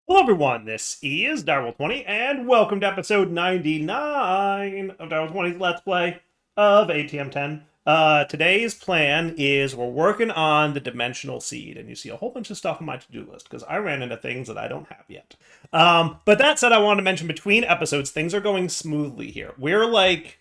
Hello everyone, this is Direwolf20, and welcome to episode 99 of Direwolf20's Let's Play of ATM10. Today's plan is we're working on the Dimensional Seed, and you see a whole bunch of stuff on my to-do list, because I ran into things that I don't have yet. But that said, I wanted to mention between episodes, things are going smoothly here. We're like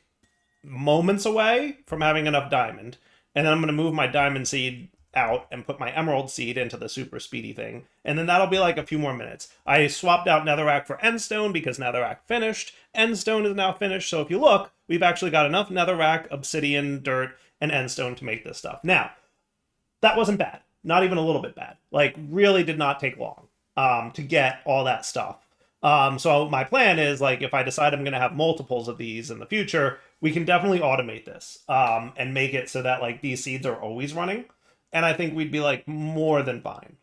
moments away from having enough diamond, and then I'm going to move my diamond seed out and put my emerald seed into the super speedy thing, and then that'll be like a few more minutes. I swapped out netherrack for endstone because netherrack finished. Endstone is now finished, so if you look, we've actually got enough netherrack, obsidian, dirt, and endstone to make this stuff. Now, that wasn't bad. Not even a little bit bad. Like, really did not take long to get all that stuff. So my plan is, like, if I decide I'm going to have multiples of these in the future, we can definitely automate this and make it so that, like, these seeds are always running. And I think we'd be, like, more than fine.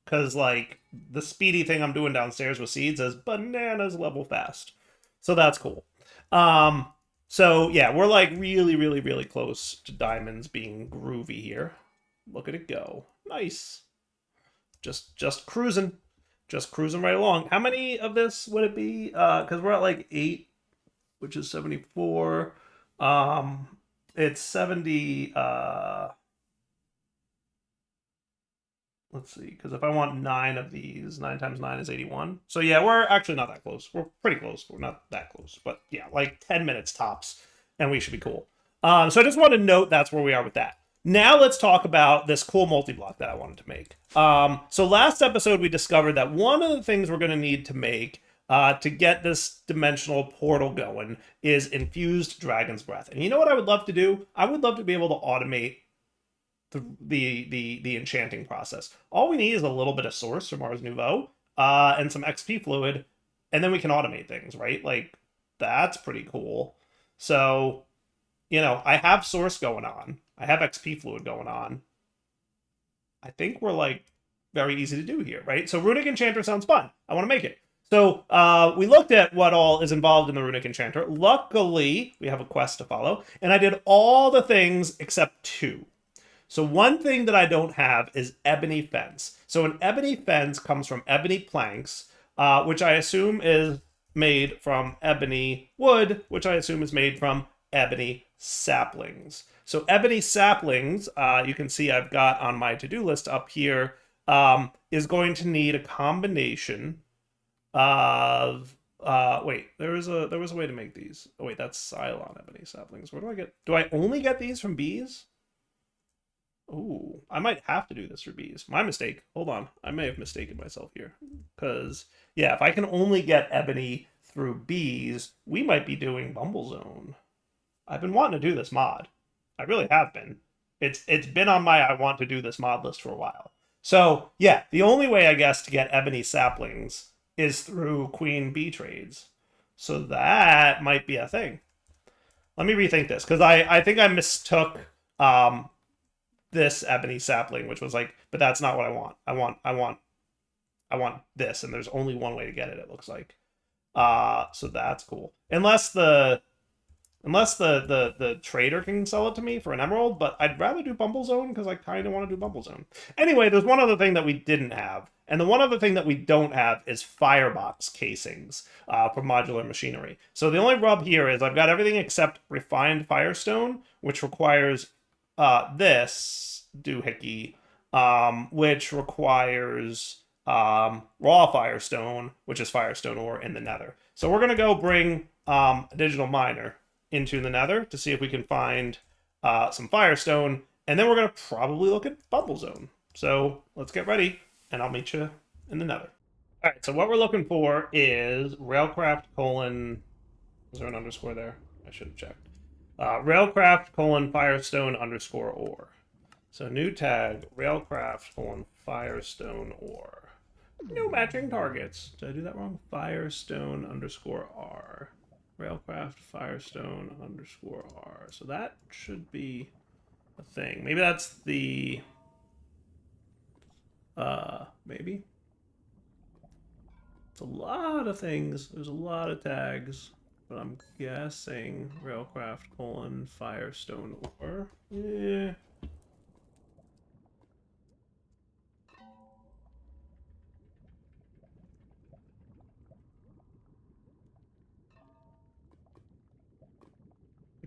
Because, like, the speedy thing I'm doing downstairs with seeds is bananas level fast. So that's cool. So, yeah, we're, like, really, really, really close to diamonds being groovy here. Look at it go. Nice. Just cruising. Just cruising right along. How many of this would it be? Because we're at, like, 8, which is 74. It's 70... let's see, because if I want 9 of these, 9 times 9 is 81. So yeah, we're actually not that close. We're pretty close. We're not that close. But yeah, like 10 minutes tops, and we should be cool. So I just want to note that's where we are with that. Now let's talk about this cool multi-block that I wanted to make. So last episode, we discovered that one of the things we're going to need to make to get this dimensional portal going is infused dragon's breath. And you know what I would love to do? I would love to be able to automate the enchanting process. All we need is a little bit of source from Ars Nouveau and some XP fluid, and then we can automate things, right? Like, that's pretty cool. So, you know, I have source going on. I have XP fluid going on. I think we're, like, very easy to do here, right? So Runic Enchanter sounds fun. I want to make it. So we looked at what all is involved in the Runic Enchanter. Luckily, we have a quest to follow, and I did all the things except 2. So one thing that I don't have is ebony fence. So an ebony fence comes from ebony planks, which I assume is made from ebony wood, which I assume is made from ebony saplings. So ebony saplings, you can see I've got on my to-do list up here, is going to need a combination of wait, there was a way to make these. Oh wait, that's Cylon ebony saplings. Where do I get? Do I only get these from bees? Ooh, I might have to do this for bees. My mistake. Hold on. I may have mistaken myself here. Because, yeah, if I can only get ebony through bees, we might be doing Bumble Zone. I've been wanting to do this mod. I really have been. It's been on my I want to do this mod list for a while. So, yeah, the only way, I guess, to get ebony saplings is through queen bee trades. So that might be a thing. Let me rethink this, because I think I mistook this ebony sapling, which was like, but that's not what I want. I want this, and there's only one way to get it, it looks like. So that's cool. Unless the trader can sell it to me for an emerald, but I'd rather do Bumble Zone because I kind of want to do Bumble Zone. Anyway, there's one other thing that we didn't have, and the one other thing that we don't have is firebox casings for modular machinery. So the only rub here is I've got everything except refined firestone, which requires this doohickey, which requires raw firestone, which is firestone ore in the nether. So we're going to go bring a digital miner into the nether to see if we can find some firestone, and then we're going to probably look at Bumble Zone. So let's get ready, and I'll meet you in the nether. All right, so what we're looking for is railcraft : is there an underscore there? I should have checked. Railcraft : firestone underscore ore. So new tag, railcraft : firestone ore. No matching targets. Did I do that wrong? Firestone underscore R. Railcraft firestone underscore R. So that should be a thing. Maybe that's the maybe. It's a lot of things. There's a lot of tags. But I'm guessing railcraft : firestone ore. Yeah.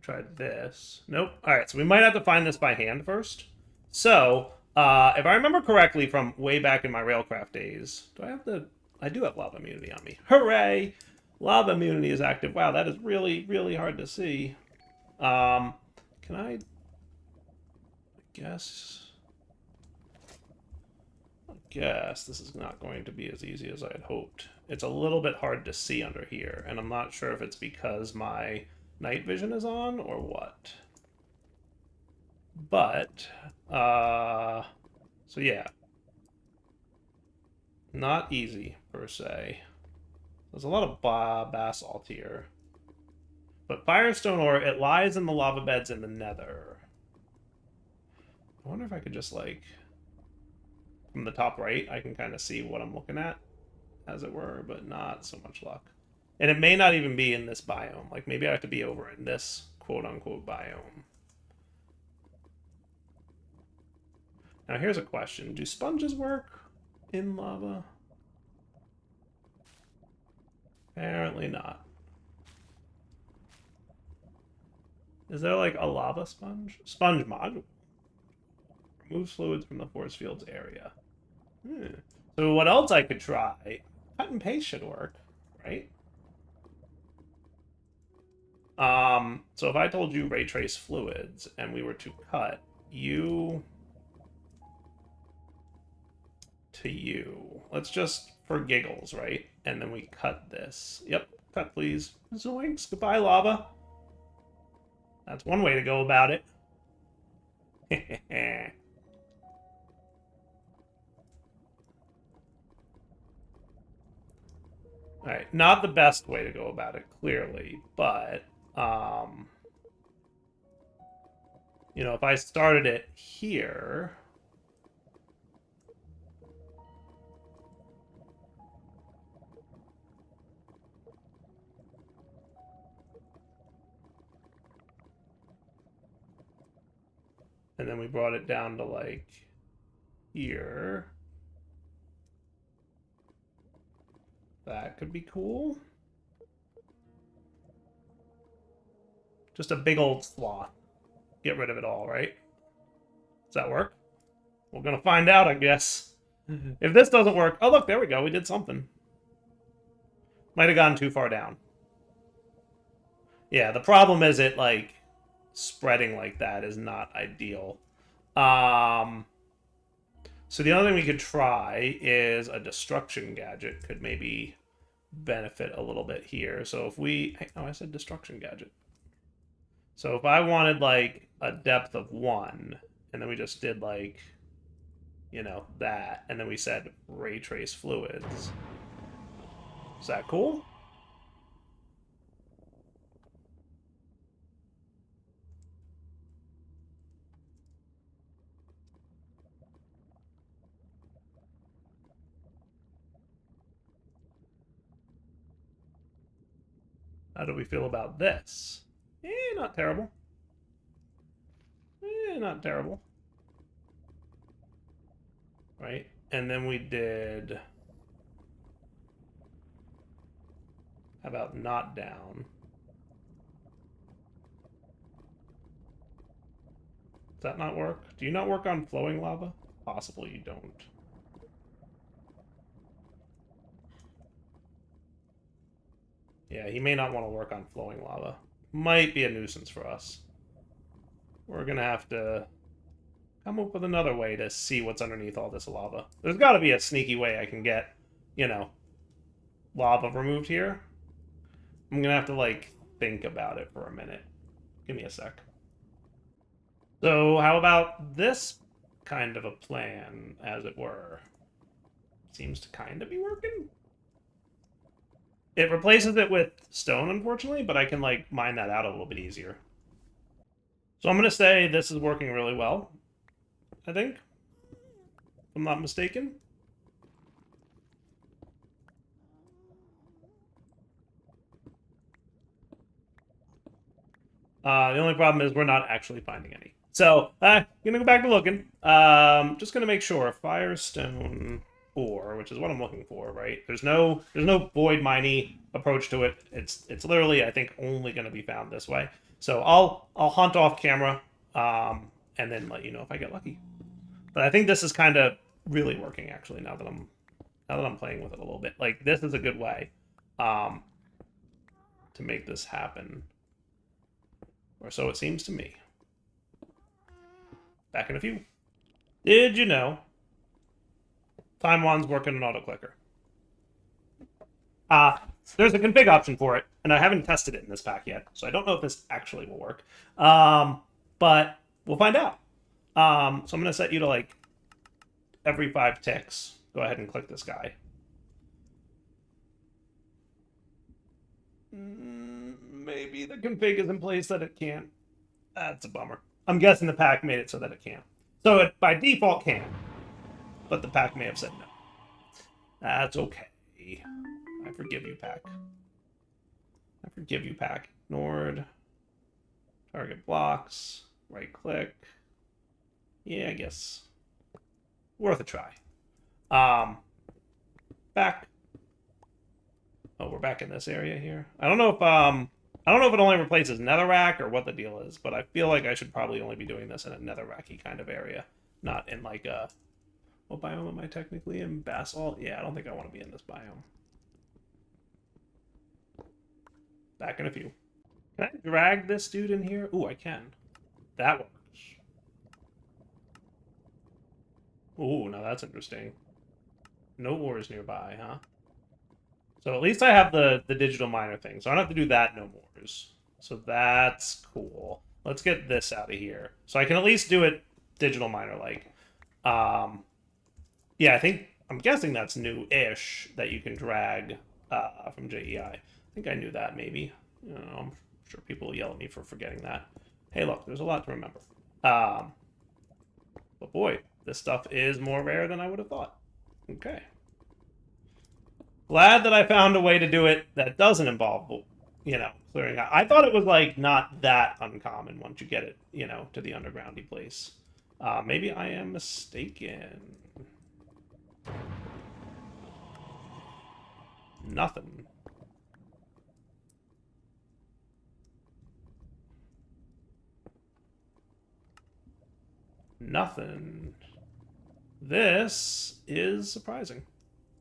tried this. Nope. All right, so we might have to find this by hand first. So, if I remember correctly from way back in my Railcraft days, do I have the... I do have lava immunity on me. Hooray! Lava immunity is active. Wow, that is really, really hard to see. Can I guess this is not going to be as easy as I had hoped. It's a little bit hard to see under here, and I'm not sure if it's because my night vision is on or what. But, so yeah. Not easy, per se. There's a lot of basalt here. But Firestone ore, it lies in the lava beds in the Nether. I wonder if I could just, like... From the top right, I can kind of see what I'm looking at, as it were, but not so much luck. And it may not even be in this biome. Like, maybe I have to be over in this quote-unquote biome. Now, here's a question. Do sponges work in lava? Apparently not. Is there, like, a lava sponge? Sponge module. Removes fluids from the force field's area. So what else I could try? Cut and paste should work, right? So if I told you ray trace fluids and we were to cut you to you, let's just for giggles, right? And then we cut this. Yep, cut please. Zoinks, goodbye lava. That's one way to go about it. Alright, not the best way to go about it, clearly, but, you know, if I started it here... And then we brought it down to, like, here... That could be cool. Just a big old sloth. Get rid of it all, right? Does that work? We're gonna find out, I guess. If this doesn't work... Oh, look, there we go. We did something. Might have gone too far down. Yeah, the problem is it, like, spreading like that is not ideal. So the only thing we could try is a destruction gadget could maybe benefit a little bit here. So if we... Oh, I said destruction gadget. So if I wanted, like, a depth of 1, and then we just did, like, you know, that, and then we said ray trace fluids. Is that cool? How do we feel about this? Not terrible. Not terrible. Right? And then we did... How about not down? Does that not work? Do you not work on flowing lava? Possibly you don't. Yeah, he may not want to work on flowing lava. Might be a nuisance for us. We're gonna have to come up with another way to see what's underneath all this lava. There's got to be a sneaky way I can get, you know, lava removed here. I'm gonna have to, like, think about it for a minute. Give me a sec. So, how about this kind of a plan, as it were? Seems to kind of be working. It replaces it with stone, unfortunately, but I can, like, mine that out a little bit easier. So I'm going to say this is working really well, I think, if I'm not mistaken. The only problem is we're not actually finding any. So, I'm going to go back to looking. Just going to make sure. Firestone ore. ore, which is what I'm looking for, right? There's no void miney approach to it. It's literally, I think, only going to be found this way. So I'll hunt off camera, and then let you know if I get lucky. But I think this is kind of really working actually now that I'm playing with it a little bit. Like, this is a good way to make this happen, or so it seems to me. Back in a few. Did you know Taiwan's working an auto clicker? There's a config option for it, and I haven't tested it in this pack yet, so I don't know if this actually will work. But we'll find out. So I'm going to set you to, like, every 5 ticks. Go ahead and click this guy. Maybe the config is in place that it can't. That's a bummer. I'm guessing the pack made it so that it can't. So it, by default, can. But the pack may have said no. That's okay. I forgive you, pack. I forgive you, pack. Ignored. Target blocks. Right click. Yeah, I guess. Worth a try. Back. Oh, we're back in this area here. I don't know if it only replaces netherrack or what the deal is, but I feel like I should probably only be doing this in a netherracky kind of area, not in like a... What biome am I technically in? Basalt? Yeah, I don't think I want to be in this biome. Back in a few. Can I drag this dude in here? Ooh, I can. That works. Ooh, now that's interesting. No ores nearby, huh? So at least I have the digital miner thing, so I don't have to do that no more. So that's cool. Let's get this out of here. So I can at least do it digital miner-like. Yeah, I'm guessing that's new-ish that you can drag from JEI. I think I knew that, maybe. You know, I'm sure people will yell at me for forgetting that. Hey, look, there's a lot to remember. But boy, this stuff is more rare than I would have thought. Okay. Glad that I found a way to do it that doesn't involve, you know, clearing out. I thought it was, like, not that uncommon once you get it, you know, to the undergroundy place. Maybe I am mistaken. Nothing. Nothing. This is surprising.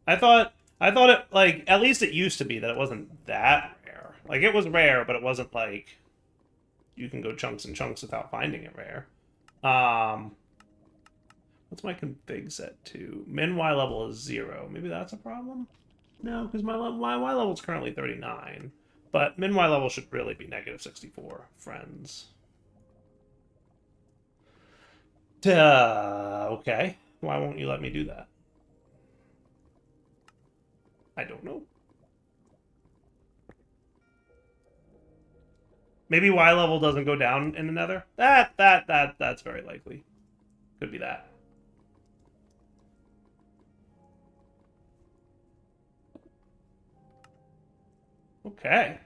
I thought it, like, at least it used to be that it wasn't that rare. Like, it was rare, but it wasn't like you can go chunks and chunks without finding it rare. What's my config set to? Min Y level is 0. Maybe that's a problem? No, because my Y level is currently 39. But min Y level should really be negative 64, friends. Okay. Why won't you let me do that? I don't know. Maybe Y level doesn't go down in the Nether? That's very likely. Could be that. Okay.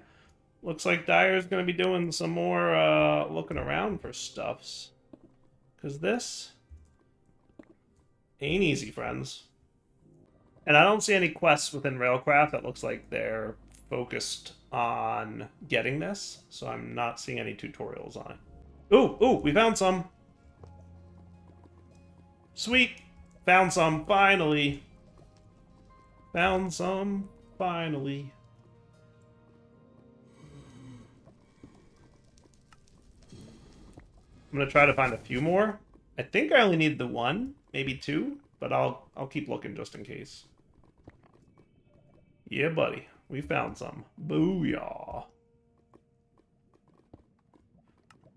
Looks like Dyer's going to be doing some more looking around for stuffs. Because this ain't easy, friends. And I don't see any quests within Railcraft that looks like they're focused on getting this. So I'm not seeing any tutorials on it. Ooh, we found some. Sweet. Found some, finally. Found some, finally. I'm gonna try to find a few more. I think I only need the one, maybe 2, but I'll keep looking just in case. Yeah, buddy. We found some. Booyah.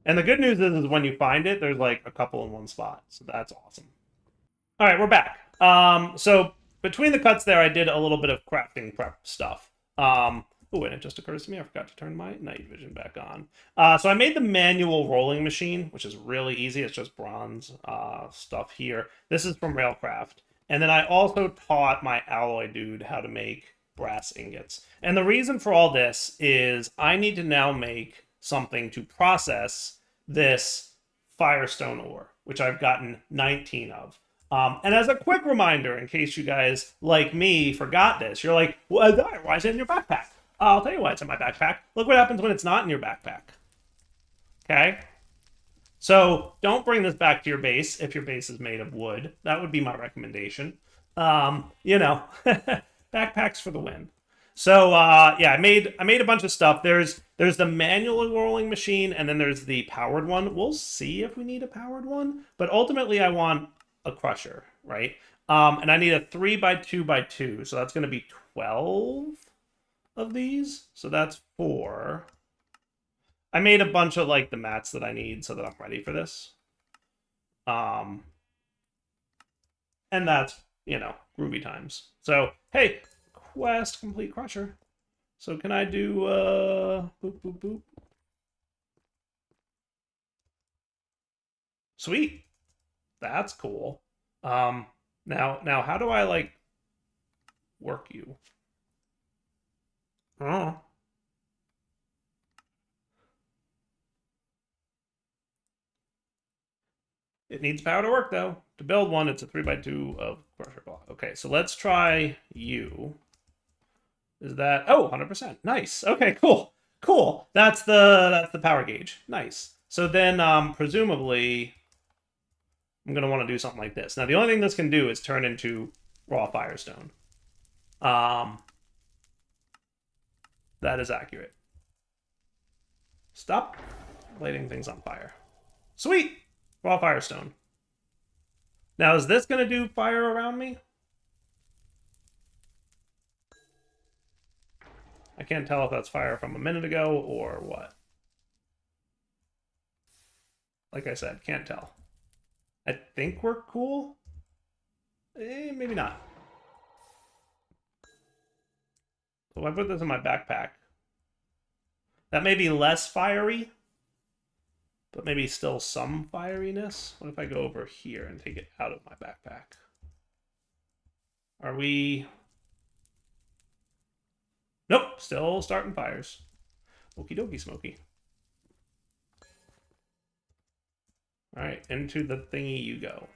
And the good news is when you find it, there's like a couple in one spot. So that's awesome. All right, we're back. So between the cuts there, I did a little bit of crafting prep stuff. Oh, and it just occurs to me, I forgot to turn my night vision back on. So I made the manual rolling machine, which is really easy. It's just bronze stuff here. This is from Railcraft. And then I also taught my alloy dude how to make brass ingots. And the reason for all this is I need to now make something to process this Firestone ore, which I've gotten 19 of. And as a quick reminder, in case you guys, like me, forgot this, you're like, well, why is it in your backpack? I'll tell you why it's in my backpack. Look what happens when it's not in your backpack. Okay? So don't bring this back to your base if your base is made of wood. That would be my recommendation. You know, backpacks for the win. So yeah, I made a bunch of stuff. There's the manual rolling machine, and then there's the powered one. We'll see if we need a powered one, but ultimately I want a crusher, right? And I need a 3x2x2, so that's going to be 12 of these. So that's 4. I made a bunch of like the mats that I need so that I'm ready for this. And that's, you know, groovy times. So, hey, quest complete crusher. So can I do boop boop boop? Sweet. That's cool. Now how do I like work you? Oh. It needs power to work though. To build one, it's a 3x2 of crusher block. Okay, so let's try you. Is that 100%. Nice. Okay, cool. Cool. That's the power gauge. Nice. So then presumably I'm gonna want to do something like this. Now the only thing this can do is turn into raw Firestone. That is accurate. Stop lighting things on fire. Sweet! Raw Firestone. Now, is this going to do fire around me? I can't tell if that's fire from a minute ago or what. Like I said, can't tell. I think we're cool. Maybe not. So I put this in my backpack. That may be less fiery, but maybe still some fieriness. What if I go over here and take it out of my backpack? Are we... Nope, still starting fires. Okie dokie smoky. All right, into the thingy you go.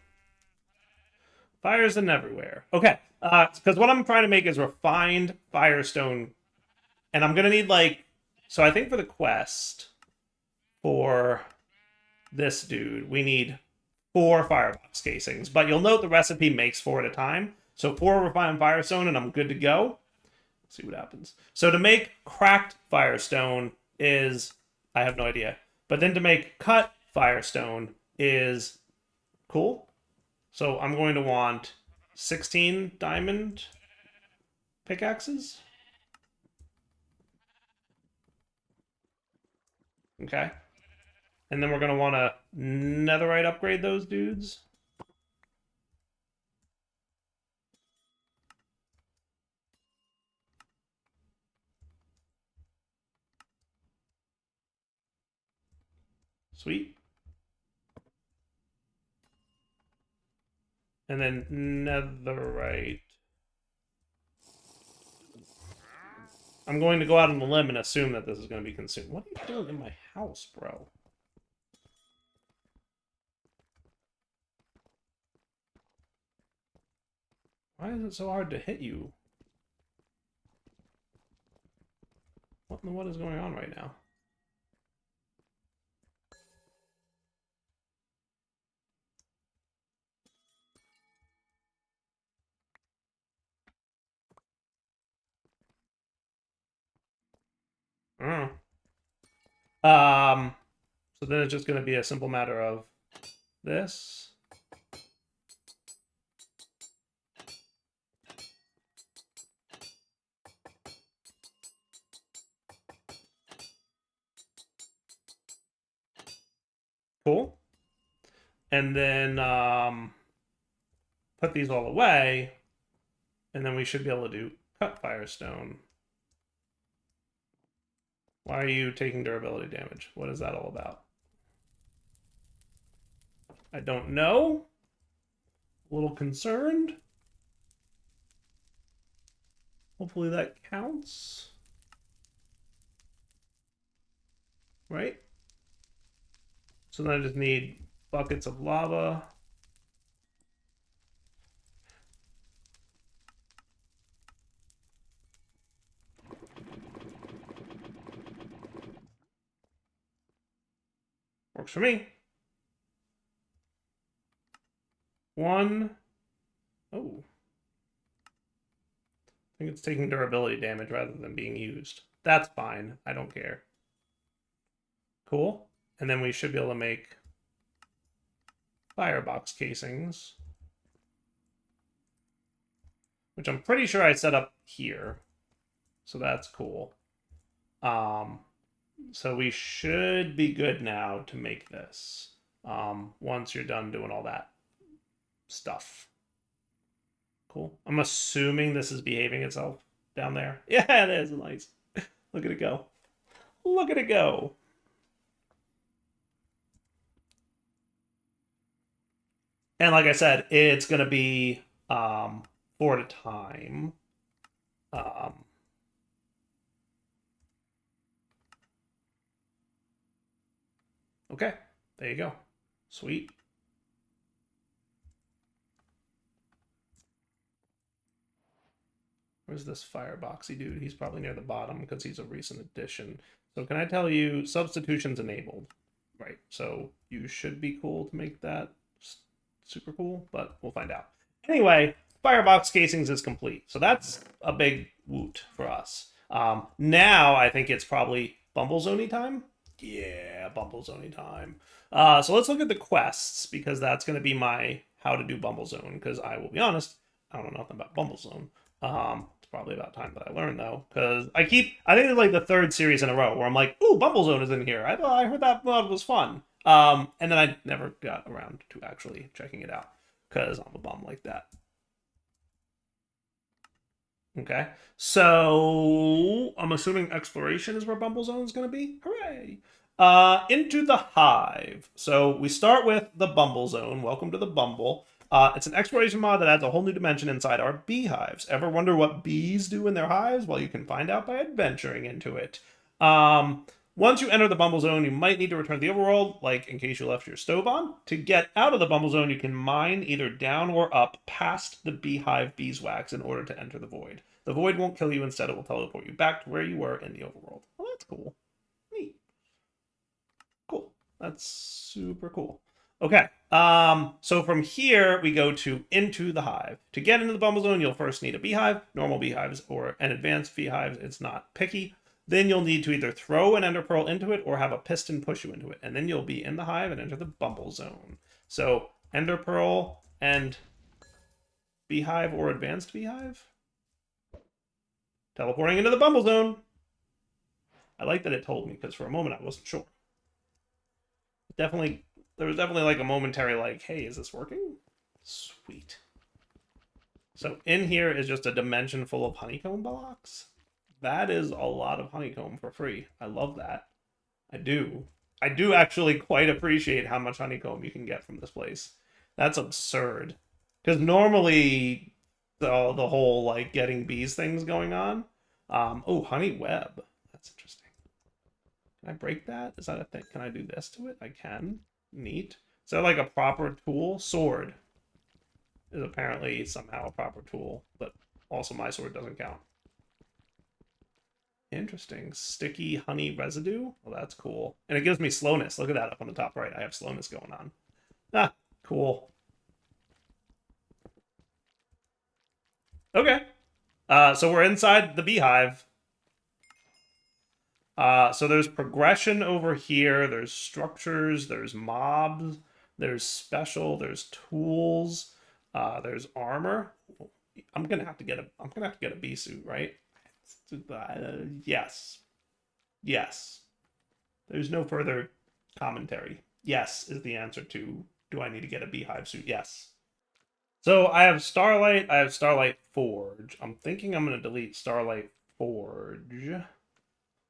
Fires and everywhere. Okay, because what I'm trying to make is refined Firestone. And I'm going to need, like... So I think for the quest, for this dude, we need 4 firebox casings. But you'll note the recipe makes 4 at a time. So 4 refined Firestone, and I'm good to go. Let's see what happens. So to make cracked Firestone is... I have no idea. But then to make cut Firestone is... Cool. So I'm going to want 16 diamond pickaxes. Okay. And then we're going to want to netherite upgrade those dudes. Sweet. And then netherite. I'm going to go out on the limb and assume that this is going to be consumed. What are you doing in my house, bro? Why is it so hard to hit you? What is going on right now? So then it's just going to be a simple matter of this. Cool. And then put these all away, and then we should be able to do cut Firestone. Why are you taking durability damage? What is that all about? I don't know. A little concerned. Hopefully that counts. Right? So then I just need buckets of lava. Works for me. 1. Oh. I think it's taking durability damage rather than being used. That's fine. I don't care. Cool. And then we should be able to make firebox casings, which I'm pretty sure I set up here. So that's cool. So we should be good now to make this once you're done doing all that stuff. Cool. I'm assuming this is behaving itself down there. Yeah, it is. Nice. Look at it go. Look at it go. And like I said, it's going to be 4 at a time. Okay, there you go. Sweet. Where's this fireboxy dude? He's probably near the bottom because he's a recent addition. So can I tell you, substitution's enabled. Right, so you should be cool to make that super cool, but we'll find out. Anyway, firebox casings is complete. So that's a big woot for us. Now I think it's probably Bumble Zone-y time. Yeah, Bumble Zone-y time. So let's look at the quests, because that's going to be my how to do Bumble Zone, because I will be honest, I don't know nothing about Bumble Zone. It's probably about time that I learn, though, because I think it's like the 3rd series in a row where I'm like, ooh, Bumble Zone is in here. I heard that mod was fun. And then I never got around to actually checking it out, because I'm a bum like that. Okay, so I'm assuming exploration is where Bumble Zone is going to be. Hooray! Into the Hive. So we start with the Bumble Zone. Welcome to the Bumble. It's an exploration mod that adds a whole new dimension inside our beehives. Ever wonder what bees do in their hives? Well, you can find out by adventuring into it. Once you enter the Bumble Zone, you might need to return to the overworld, like in case you left your stove on. To get out of the Bumble Zone, you can mine either down or up past the beehive beeswax in order to enter the void. The void won't kill you, instead it will teleport you back to where you were in the overworld. Well, that's cool. Neat. Cool. That's super cool. Okay, so from here, we go to Into the Hive. To get into the Bumble Zone, you'll first need a beehive, normal beehives, or an advanced beehive. It's not picky. Then you'll need to either throw an ender pearl into it or have a piston push you into it. And then you'll be in the hive and enter the Bumble Zone. So ender pearl and beehive or advanced beehive. Teleporting into the Bumble Zone. I like that it told me, because for a moment I wasn't sure. There was definitely like a momentary like, hey, is this working? Sweet. So in here is just a dimension full of honeycomb blocks. That is a lot of honeycomb for free. I love that. I do. I do actually quite appreciate how much honeycomb you can get from this place. That's absurd. Because normally the whole like getting bees things going on. Oh, honey web. That's interesting. Can I break that? Is that a thing? Can I do this to it? I can. Neat. Is that like a proper tool? Sword is apparently somehow a proper tool, but also my sword doesn't count. Interesting. Sticky honey residue? Well, that's cool. And it gives me slowness. Look at that up on the top right. I have slowness going on. Ah, cool. Okay. So we're inside the beehive. So there's progression over here. There's structures. There's mobs. There's special. There's tools. There's armor. I'm gonna have to get a bee suit, right? Yes. Yes. There's no further commentary. Yes is the answer to, do I need to get a beehive suit? Yes. So I have Starlight. I have Starlight Forge. I'm thinking I'm going to delete Starlight Forge.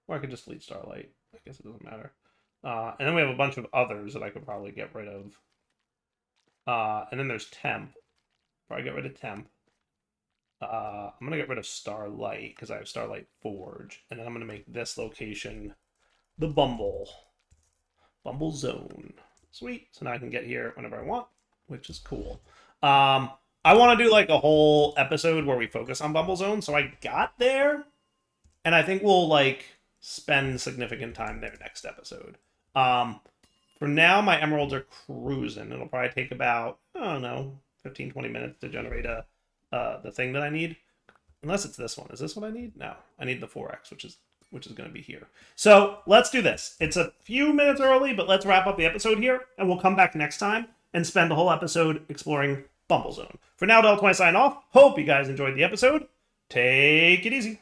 Or I could just delete Starlight. I guess it doesn't matter. And then we have a bunch of others that I could probably get rid of. And then there's Temp. Probably get rid of Temp. I'm going to get rid of Starlight because I have Starlight Forge. And then I'm going to make this location the Bumble Zone. Sweet. So now I can get here whenever I want, which is cool. I want to do like a whole episode where we focus on Bumble Zone. So I got there, and I think we'll like spend significant time there next episode. For now, my emeralds are cruising. It'll probably take about, I don't know, 15, 20 minutes to generate the thing that I need. Unless it's this one. Is this what I need? No. I need the 4x, which is going to be here. So let's do this. It's a few minutes early, but let's wrap up the episode here, and we'll come back next time and spend the whole episode exploring Bumble Zone. For now, Del20 sign off. Hope you guys enjoyed the episode. Take it easy.